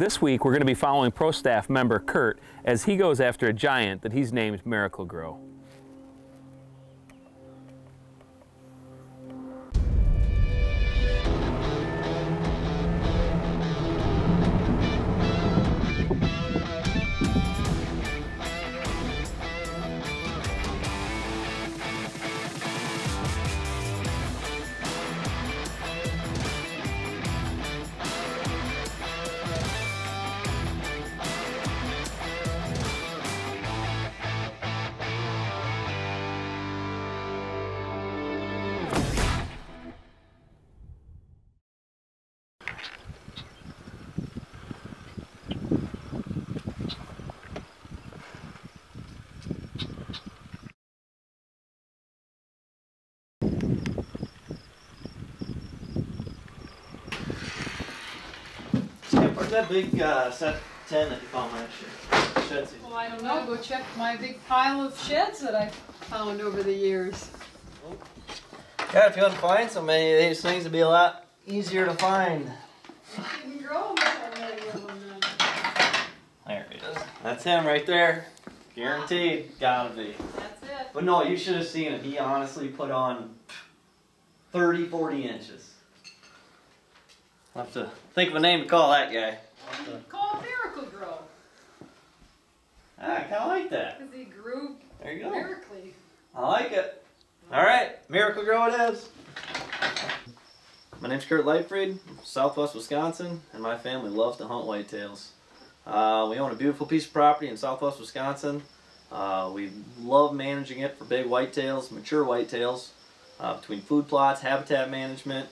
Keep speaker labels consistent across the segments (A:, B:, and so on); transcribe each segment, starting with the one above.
A: This week we're going to be following Pro Staff member Kurt as he goes after a giant that he's named Miracle Grow.
B: Where's that big set 10 that you found last year?
C: Well, I don't know. Go check my big pile of sheds that I found over the years.
B: Yeah, if you want to find so many of these things, it'd be a lot easier to find.
C: You didn't grow many of them then.
B: There he is. That's him right there. Guaranteed. Gotta be.
C: That's it.
B: But no, you should have seen it. He honestly put on 30, 40 inches. I'll have to think of a name to call that guy.
C: Call it Miracle Grow.
B: I kind of like that.
C: Because he grew
B: There you go.
C: miraculously.
B: I like it. All right, Miracle Grow it is. My name's Kurt Lightfried, Southwest Wisconsin, and my family loves to hunt whitetails. We own a beautiful piece of property in Southwest Wisconsin. We love managing it for big whitetails, mature whitetails, between food plots, habitat management.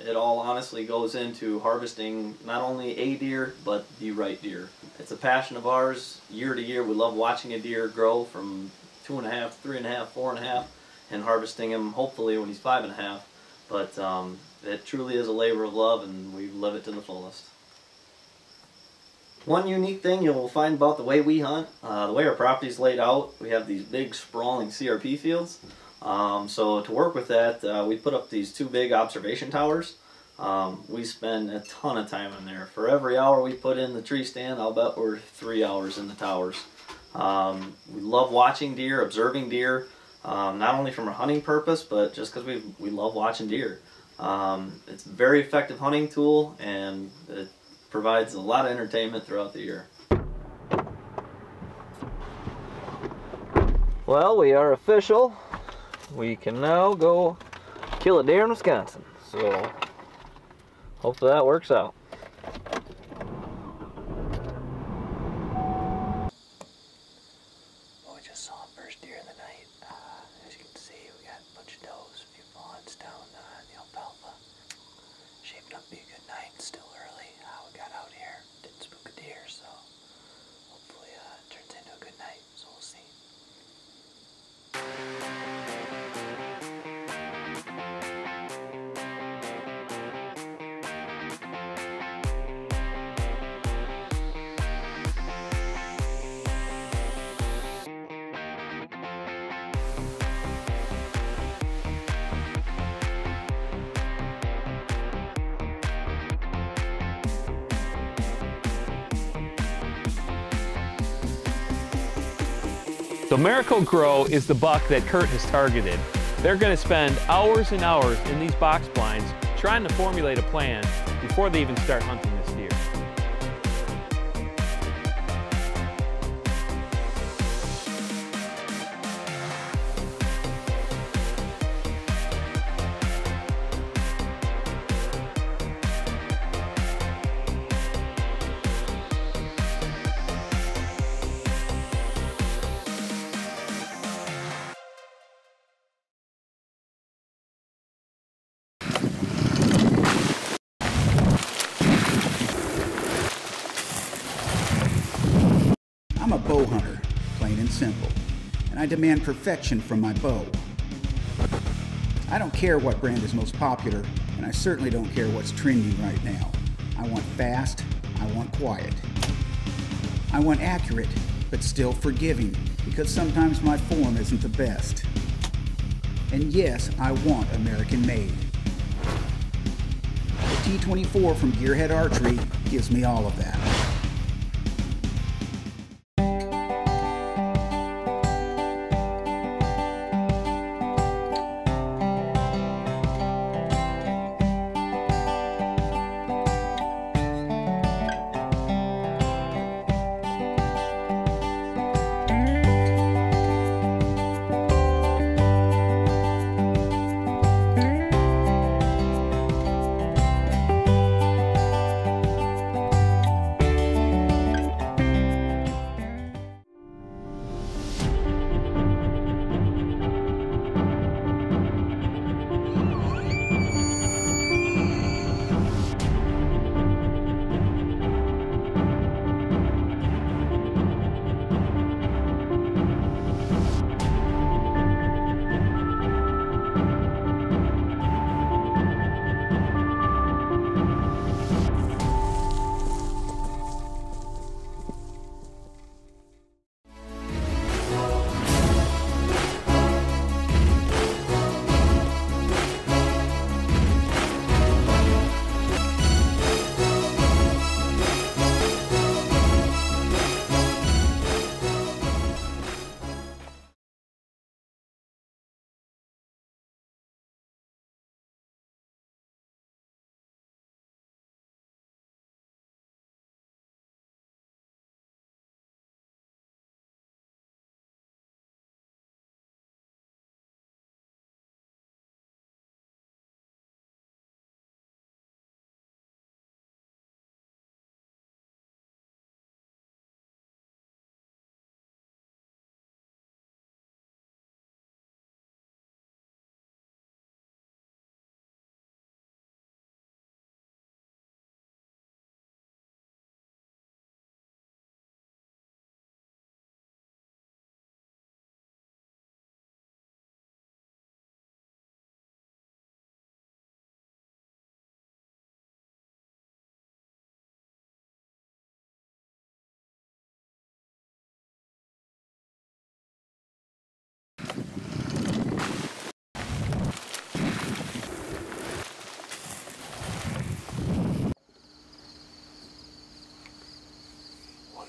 B: It all honestly goes into harvesting not only a deer, but the right deer. It's a passion of ours. Year to year, we love watching a deer grow from 2.5, 3.5, 4.5, and harvesting him hopefully when he's 5.5. But it truly is a labor of love, and we live it to the fullest. One unique thing you'll find about the way we hunt, the way our property is laid out, we have these big sprawling CRP fields. So to work with that, we put up these 2 big observation towers. We spend a ton of time in there. For every hour we put in the tree stand, I'll bet we're 3 hours in the towers. We love watching deer, observing deer, not only from a hunting purpose, but just because we love watching deer. It's a very effective hunting tool, and it provides a lot of entertainment throughout the year. Well, we are official. We can now go kill a deer in Wisconsin, so hopefully that works out.
D: Well, we just saw a first deer in the night. As you can see, we got a bunch of does, a few fawns down in the alfalfa. Shaping up to be a good night. Still early. We got out here, didn't spook a deer, so hopefully it turns into a good night. So we'll see.
A: So Miracle Grow is the buck that Kurt has targeted. They're going to spend hours and hours in these box blinds trying to formulate a plan before they even start hunting this deer.
E: I'm a bow hunter, plain and simple, and I demand perfection from my bow. I don't care what brand is most popular, and I certainly don't care what's trending right now. I want fast, I want quiet. I want accurate, but still forgiving, because sometimes my form isn't the best. And yes, I want American made. The T-24 from Gearhead Archery gives me all of that.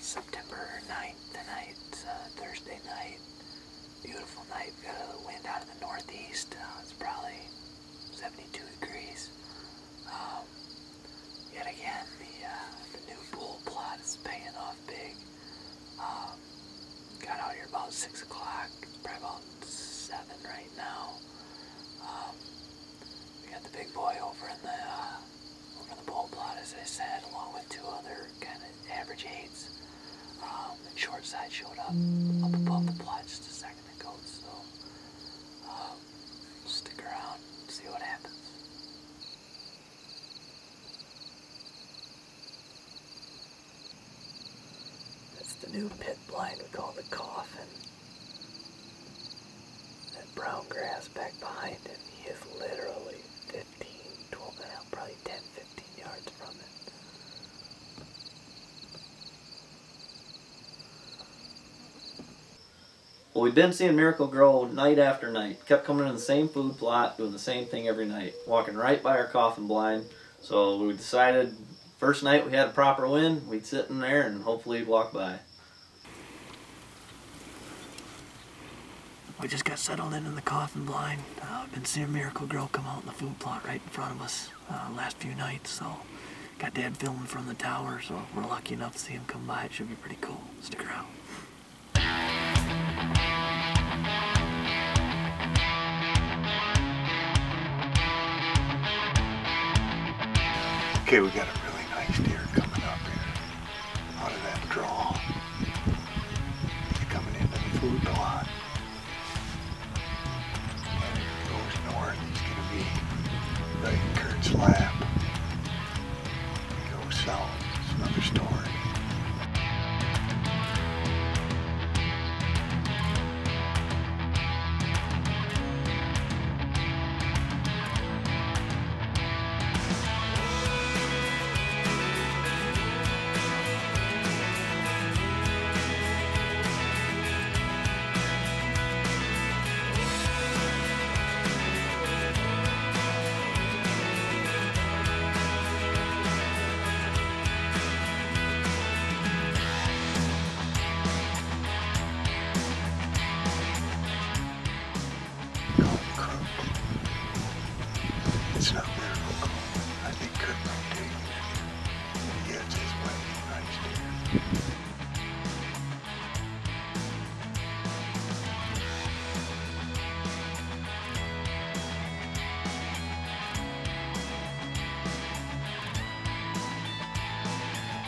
D: September 9th tonight, Thursday night. Beautiful night. We got a wind out of the northeast. It's probably 72 degrees. Yet again, the new bull plot is paying off big. Got out here about 6 o'clock. It's probably about 7 right now. We got the big boy over in the bull plot, as I said, along with 2 other kind of average 8s. And short side showed up above the plot just a second ago, so stick around and see what happens. That's the new pit blind we call the coffin. That brown grass back behind him, he is literally 12, probably 10, 15 yards from it.
B: Well, we've been seeing Miracle grow night after night. Kept coming in the same food plot, doing the same thing every night. Walking right by our coffin blind. So we decided, first night we had a proper wind, we'd sit in there and hopefully walk by.
D: We just got settled in the coffin blind. I've been seeing Miracle grow come out in the food plot right in front of us last few nights. So got Dad filming from the tower, so if we're lucky enough to see him come by, it should be pretty cool. Stick around.
F: Okay, we got a really nice deer coming up here out of that draw. He's coming into the food plot. And if he goes north, he's going to be right in Kurt's lap. If he goes south, it's another story.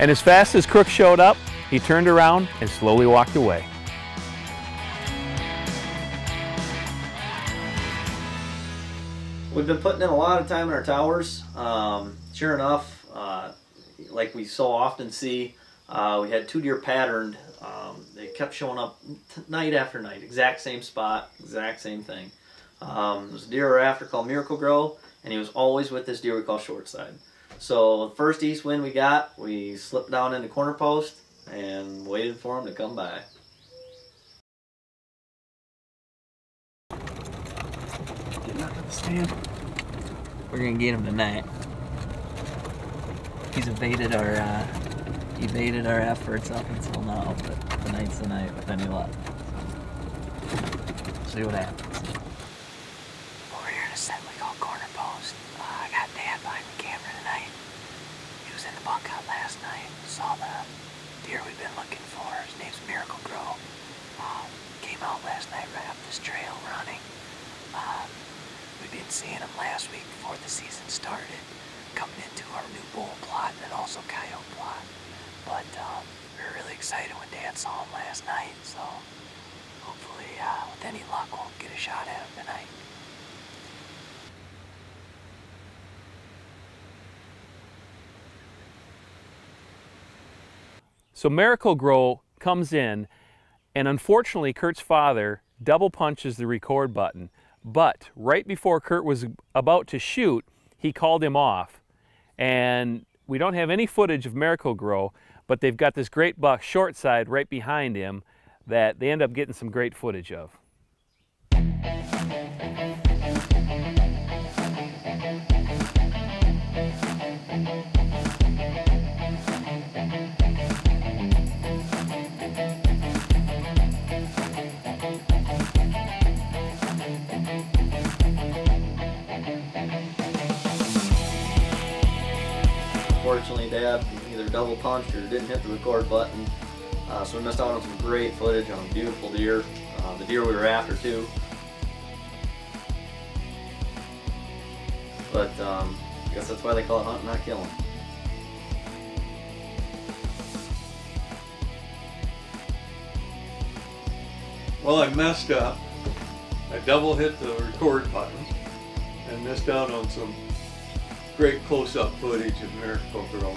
A: And as fast as Crook showed up, he turned around and slowly walked away.
B: We've been putting in a lot of time in our towers. Sure enough, like we so often see, we had 2 deer patterned. They kept showing up night after night, exact same spot, exact same thing. There's a deer we're after called Miracle Grow, and he was always with this deer we call short side. So the first east wind we got, we slipped down in the corner post and waited for him to come by. Getting up to the stand. We're gonna get him tonight. He's evaded our efforts up until now, but tonight's the night with any luck. See what happens.
D: Over here in a set we call corner post. I got Dad behind the camera tonight. He was in the bunkout last night. Saw the deer we've been looking for. His name's Miracle Grow. Came out last night right up this trail running. We've been seeing him last week before the season started, coming into our new bull plot and also coyote plot. But we were really excited when Dad saw him last night, so hopefully with any luck we'll get a shot at him tonight.
A: So Miracle Grow comes in, and unfortunately Kurt's father double punches the record button. But right before Kurt was about to shoot, he called him off. And we don't have any footage of Miracle Grow, but they've got this great buck short side right behind him that they end up getting some great footage of.
B: Unfortunately, Dad either double punched or didn't hit the record button, so we missed out on some great footage on a beautiful deer, the deer we were after too. But I guess that's why they call it hunting, not killing.
F: Well, I messed up. I double hit the record button and missed out on some great close-up footage of Miracle Grow.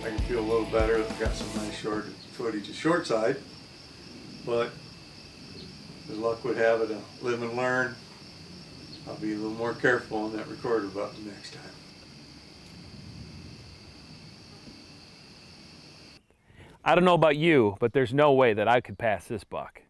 F: I can feel a little better. I've got some nice short footage of short side, but as luck would have it, I live and learn. I'll be a little more careful on that recorder button next time.
A: I don't know about you, but there's no way that I could pass this buck.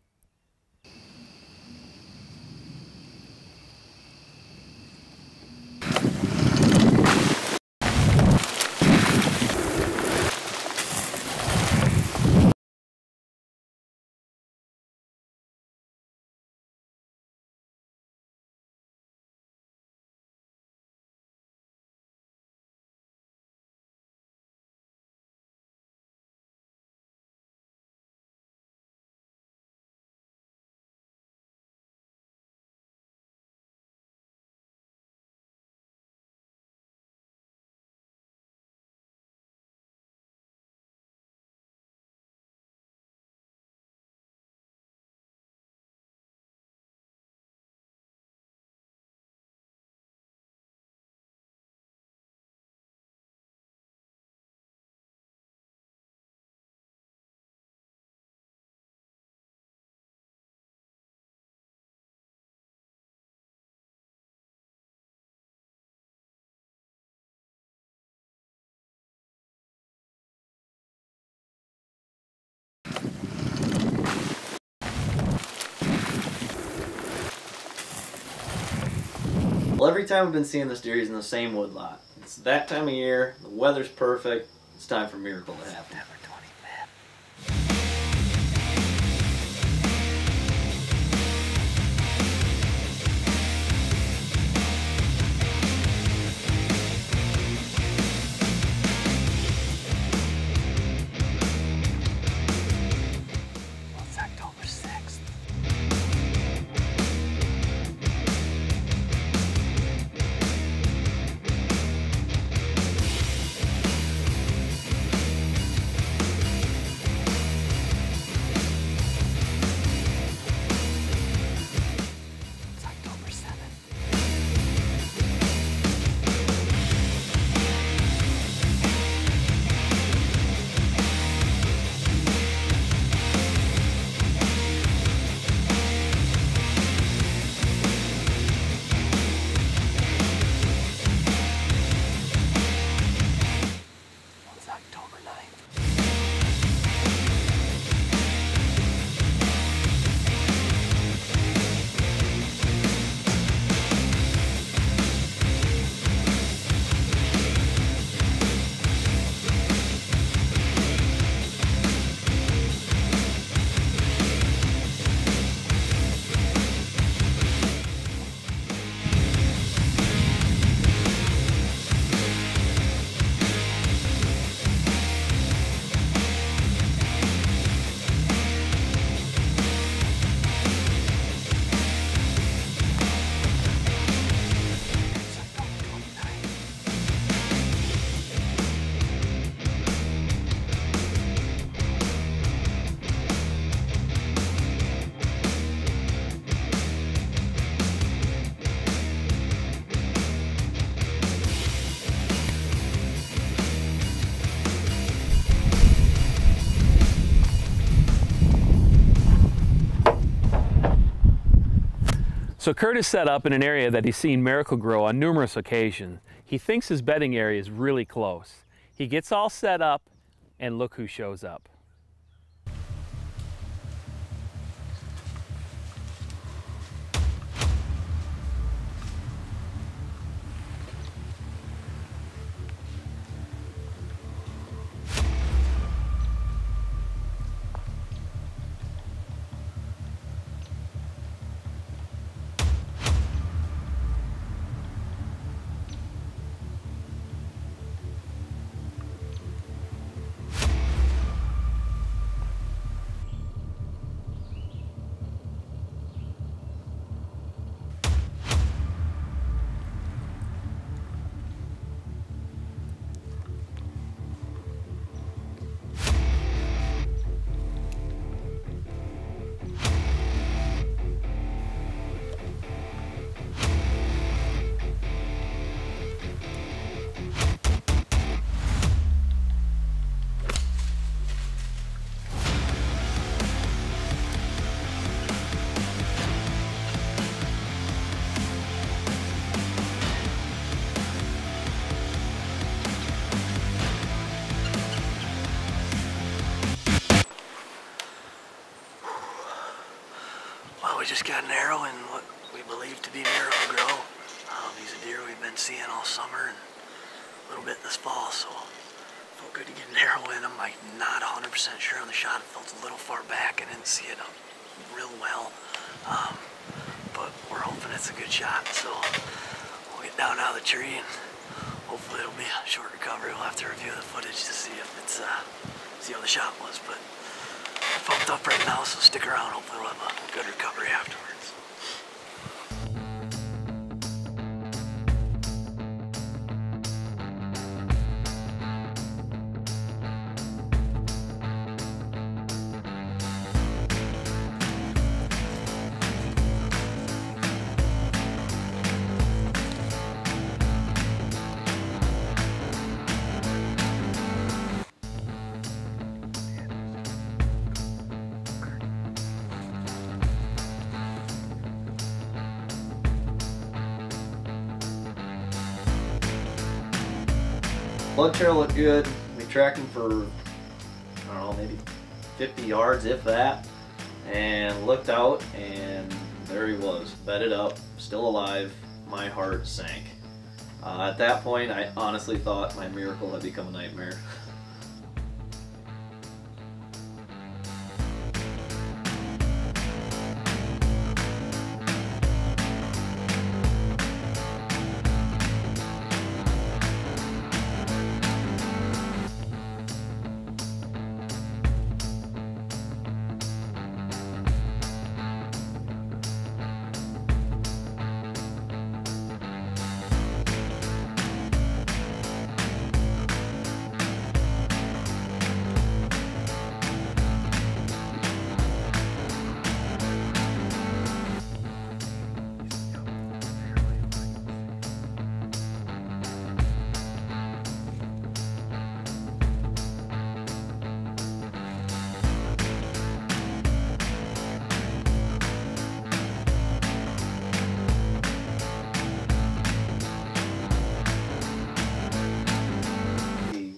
B: Well, every time we've been seeing this deer, he's in the same woodlot. It's that time of year, the weather's perfect, it's time for a miracle to happen.
A: So Kurt is set up in an area that he's seen Miracle grow on numerous occasions. He thinks his bedding area is really close. He gets all set up, and look who shows up.
D: Well, we just got an arrow in what we believe to be Miracle Grow. He's a deer we've been seeing all summer and a little bit this fall, so it felt good to get an arrow in him. I'm not 100% sure on the shot. It felt a little far back. I didn't see it real well, but we're hoping it's a good shot. So we'll get down out of the tree and hopefully it'll be a short recovery. We'll have to review the footage to see if it's see how the shot was, but I'm pumped up right now, so stick around. Hopefully we'll have a good recovery afterwards.
B: Blood trail looked good. We tracked him for, I don't know, maybe 50 yards, if that, and looked out, and there he was, bedded up, still alive. My heart sank. At that point, I honestly thought my miracle had become a nightmare.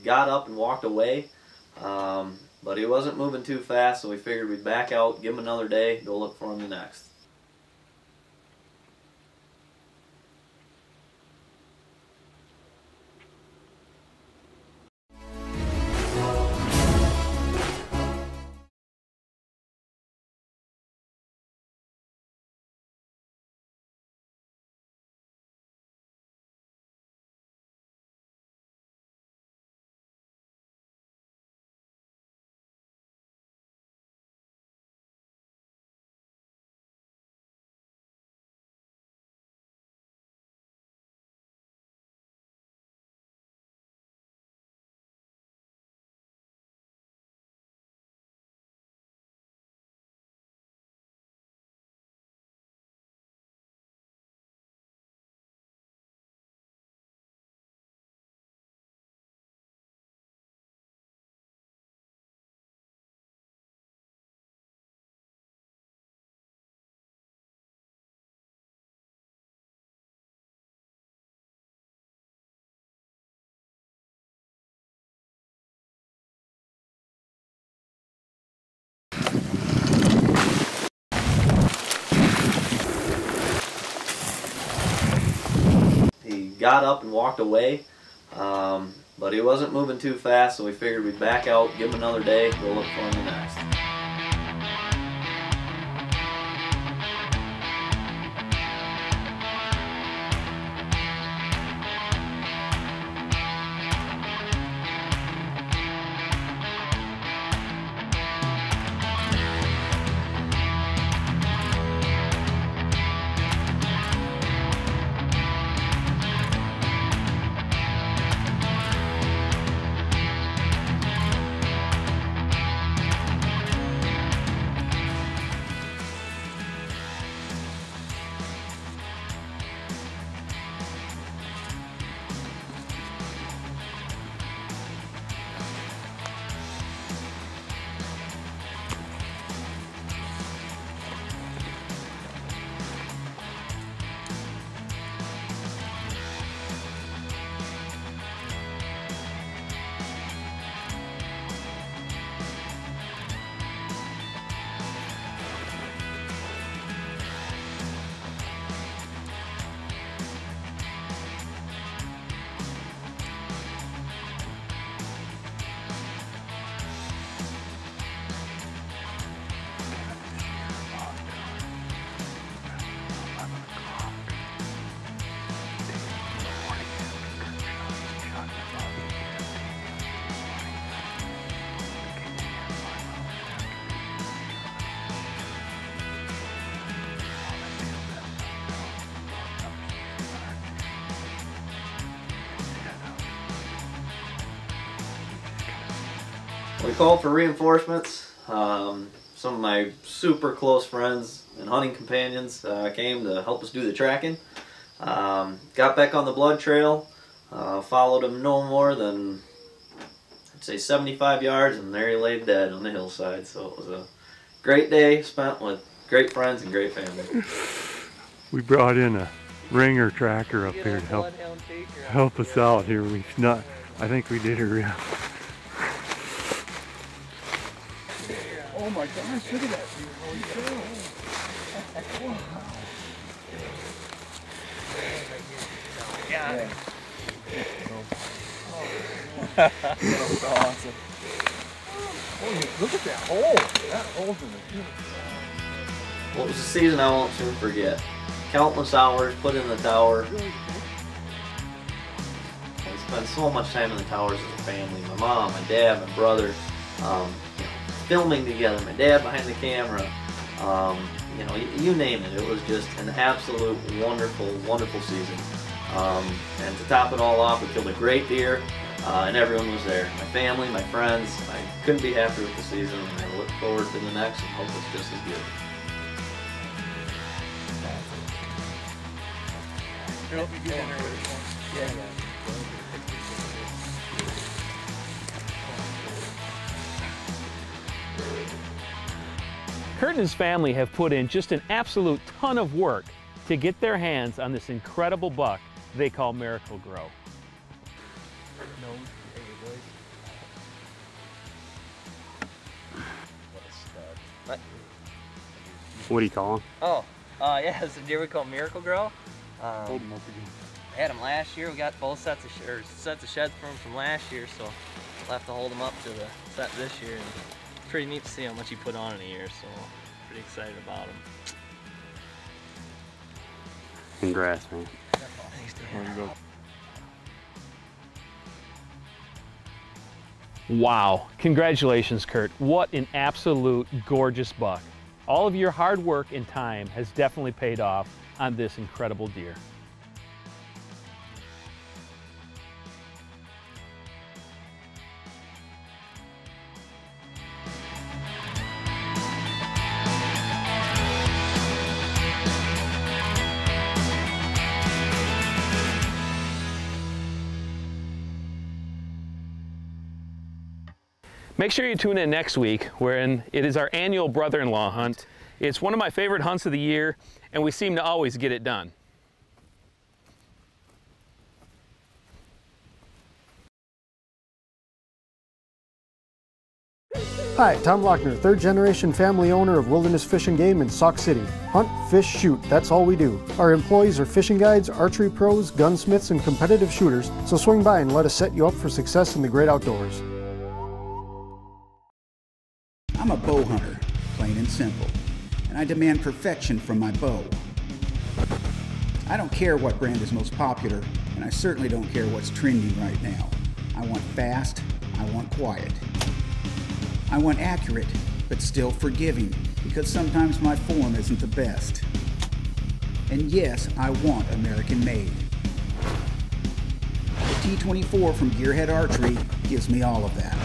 B: Got up and walked away, but he wasn't moving too fast, so we figured we'd back out, give him another day, go look for him the next. got up and walked away. But he wasn't moving too fast, so we figured we'd back out, give him another day, go look for him next. We called for reinforcements. Some of my super close friends and hunting companions came to help us do the tracking. Got back on the blood trail, followed him no more than, I'd say 75 yards, and there he lay dead on the hillside. So it was a great day spent with great friends and great family.
F: We brought in a ringer tracker up here to help us out here. I think we did a real.
E: Oh my gosh, look at that. Holy cow. Yeah. That's awesome. Oh, look at that hole. That hole's in the field.
B: Well, it was a season I won't soon forget. Countless hours put in the tower. We spent so much time in the towers as a family. My mom, my dad, my brother. Filming together, my dad behind the camera, you name it. It was just an absolute wonderful, wonderful season. And to top it all off, we killed a great deer, and everyone was there. My family, my friends. I couldn't be happier with the season, and I look forward to the next and hope it's just as good.
A: Kurt and his family have put in just an absolute ton of work to get their hands on this incredible buck they call Miracle Grow.
G: What do you call him?
H: Oh, yeah, it's a deer we call Miracle Grow.
G: Hold him up again.
H: I had him last year. We got both sets of sheds from last year, so we'll have to hold him up to the set this year. And it's pretty neat to see how much he put on in a year, so pretty excited about him.
G: Congrats, man.
H: Thanks, Dan.
A: Wow, congratulations, Kurt. What an absolute gorgeous buck. All of your hard work and time has definitely paid off on this incredible deer. Make sure you tune in next week, wherein it is our annual brother-in-law hunt. It's one of my favorite hunts of the year, and we seem to always get it done.
I: Hi, Tom Lochner, third generation family owner of Wilderness Fish and Game in Sauk City. Hunt, fish, shoot, that's all we do. Our employees are fishing guides, archery pros, gunsmiths, and competitive shooters, so swing by and let us set you up for success in the great outdoors.
E: I'm a bow hunter, plain and simple, and I demand perfection from my bow. I don't care what brand is most popular, and I certainly don't care what's trending right now. I want fast, I want quiet. I want accurate, but still forgiving, because sometimes my form isn't the best. And yes, I want American made. The T-24 from Gearhead Archery gives me all of that.